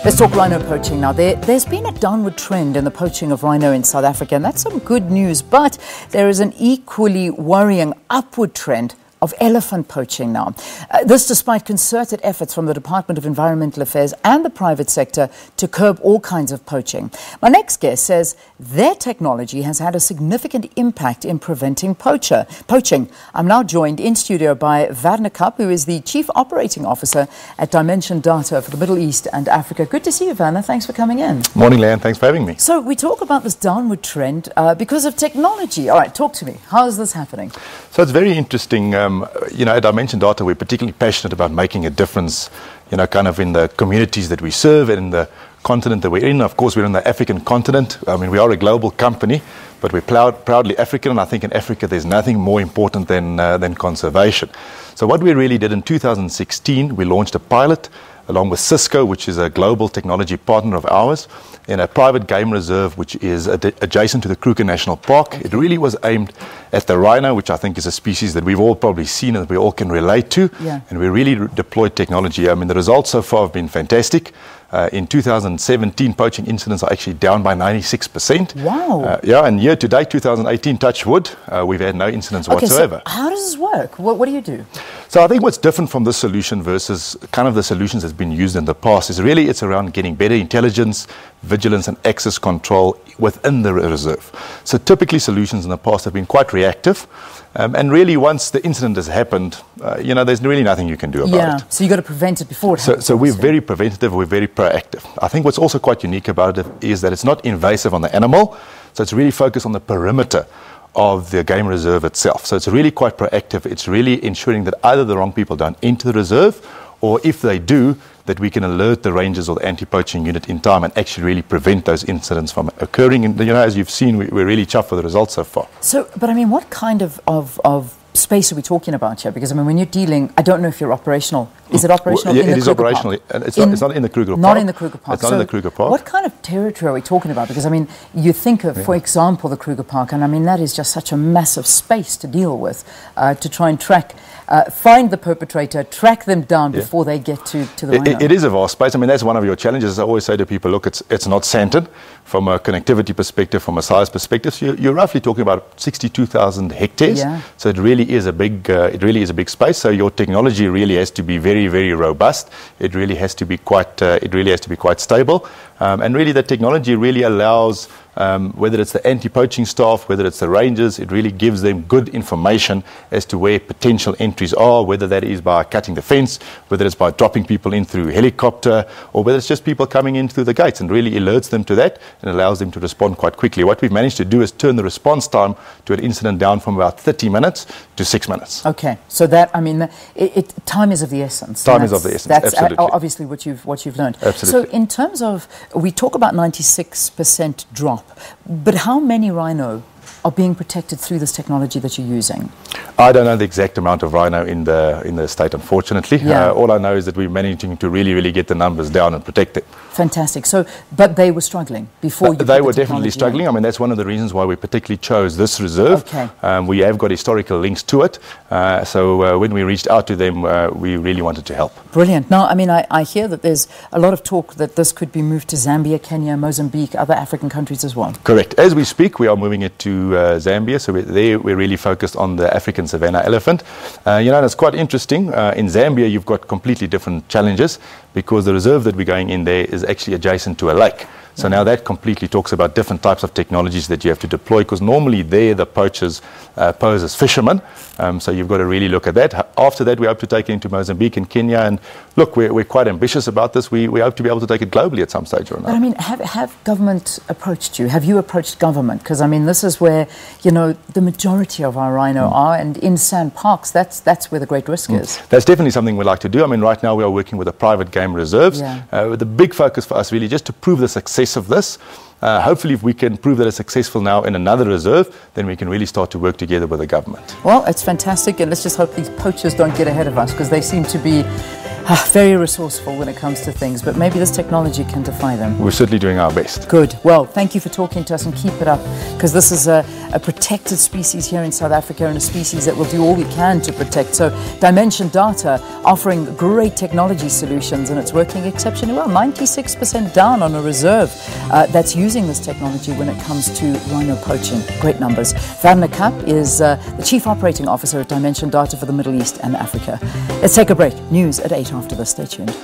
Let's talk rhino poaching now. There's been a downward trend in the poaching of rhino in South Africa, and that's some good news. But there is an equally worrying upward trend of elephant poaching now. This despite concerted efforts from the Department of Environmental Affairs and the private sector to curb all kinds of poaching. My next guest says their technology has had a significant impact in preventing poaching. I'm now joined in studio by Werner Kapp, who is the Chief Operating Officer at Dimension Data for the Middle East and Africa. Good to see you, Werner. Thanks for coming in. Morning, Leanne. Thanks for having me. So we talk about this downward trend because of technology. All right, talk to me. How is this happening? So it's very interesting. At Dimension Data, we're particularly passionate about making a difference, kind of in the communities that we serve and in the continent that we're in. Of course, we're in the African continent. I mean, we are a global company, but we're proudly African, and I think in Africa there's nothing more important than conservation. So what we really did in 2016, we launched a pilot along with Cisco, which is a global technology partner of ours, in a private game reserve which is adjacent to the Kruger National Park. It really was aimed at the rhino, which I think is a species that we've all probably seen and that we all can relate to. Yeah. And we really deployed technology. I mean, the results so far have been fantastic. In 2017, poaching incidents are actually down by 96%. Wow. And year to date, 2018, touch wood, we've had no incidents whatsoever. So how does this work? What do you do? So I think what's different from this solution versus kind of the solutions that's been used in the past is really it's around getting better intelligence, vigilance and access control within the reserve. So typically solutions in the past have been quite reactive. And really once the incident has happened, there's really nothing you can do about it. So you've got to prevent it before it happens. So we're very preventative, we're very proactive. I think what's also quite unique about it is that it's not invasive on the animal, so it's really focused on the perimeter of the game reserve itself. So it's really quite proactive. It's really ensuring that either the wrong people don't enter the reserve, or if they do, that we can alert the rangers or the anti-poaching unit in time and actually really prevent those incidents from occurring. And as you've seen, we're really chuffed with the results so far. So, but I mean, what kind of space are we talking about here? Because I mean, when you're dealing, I don't know if you're operational. Is it operational? Yeah, it is operational. It's not in the Kruger Park. Not in the Kruger Park. It's not in the Kruger Park. What kind of territory are we talking about? Because I mean, you think of, for example, the Kruger Park, and I mean that is just such a massive space to deal with, to try and track, find the perpetrator, track them down before they get to the rhino. It is a vast space. I mean, that's one of your challenges. I always say to people, look, it's not Sandton from a connectivity perspective, from a size perspective. So you're roughly talking about 62,000 hectares. Yeah. So it really is a big space. So your technology really has to be very, very robust. It really has to be quite stable, and really the technology really allows, whether it's the anti-poaching staff, whether it's the rangers, it really gives them good information as to where potential entries are, whether that is by cutting the fence, whether it's by dropping people in through helicopter, or whether it's just people coming in through the gates, and really alerts them to that and allows them to respond quite quickly. What we've managed to do is turn the response time to an incident down from about 30 minutes to 6 minutes. Okay, so that, I mean, time is of the essence. Time is of the essence. That's absolutely. Obviously what you've learned. Absolutely. So in terms of, we talk about 96% drop, but how many rhino are being protected through this technology that you're using? I don't know the exact amount of rhino in the state, unfortunately. Yeah. All I know is that we're managing to really get the numbers down and protect them. Fantastic. So, but they were struggling before you. They were definitely struggling. I mean, that's one of the reasons why we particularly chose this reserve. Okay. We have got historical links to it. So when we reached out to them, we really wanted to help. Brilliant. Now, I mean, I hear that there's a lot of talk that this could be moved to Zambia, Kenya, Mozambique, other African countries as well. Correct. As we speak, we are moving it to Zambia. So we're really focused on the African savanna elephant. And it's quite interesting. In Zambia, you've got completely different challenges because the reserve that we're going in there is actually adjacent to a lake. So now that completely talks about different types of technologies that you have to deploy, because normally there the poachers pose as fishermen. So you've got to really look at that. After that, we hope to take it into Mozambique and Kenya. And look, we're quite ambitious about this. We hope to be able to take it globally at some stage or another. But I mean, have government approached you? Have you approached government? Because I mean, this is where, the majority of our rhino are, and in sand parks, that's where the great risk is. That's definitely something we'd like to do. I mean, right now we are working with the private game reserves. The big focus for us really just to prove the success of this. Hopefully, if we can prove that it's successful now in another reserve, then we can really start to work together with the government. Well, it's fantastic, and let's just hope these poachers don't get ahead of us, because they seem to be Very resourceful when it comes to things, but maybe this technology can defy them. We're certainly doing our best. Good. Well, thank you for talking to us, and keep it up, because this is a protected species here in South Africa, and a species that will do all we can to protect. So Dimension Data offering great technology solutions, and it's working exceptionally well. 96% down on a reserve that's using this technology when it comes to rhino poaching. Great numbers. Werner Kapp is the Chief Operating Officer at Dimension Data for the Middle East and Africa. Let's take a break. News at 8 after this. Stay tuned.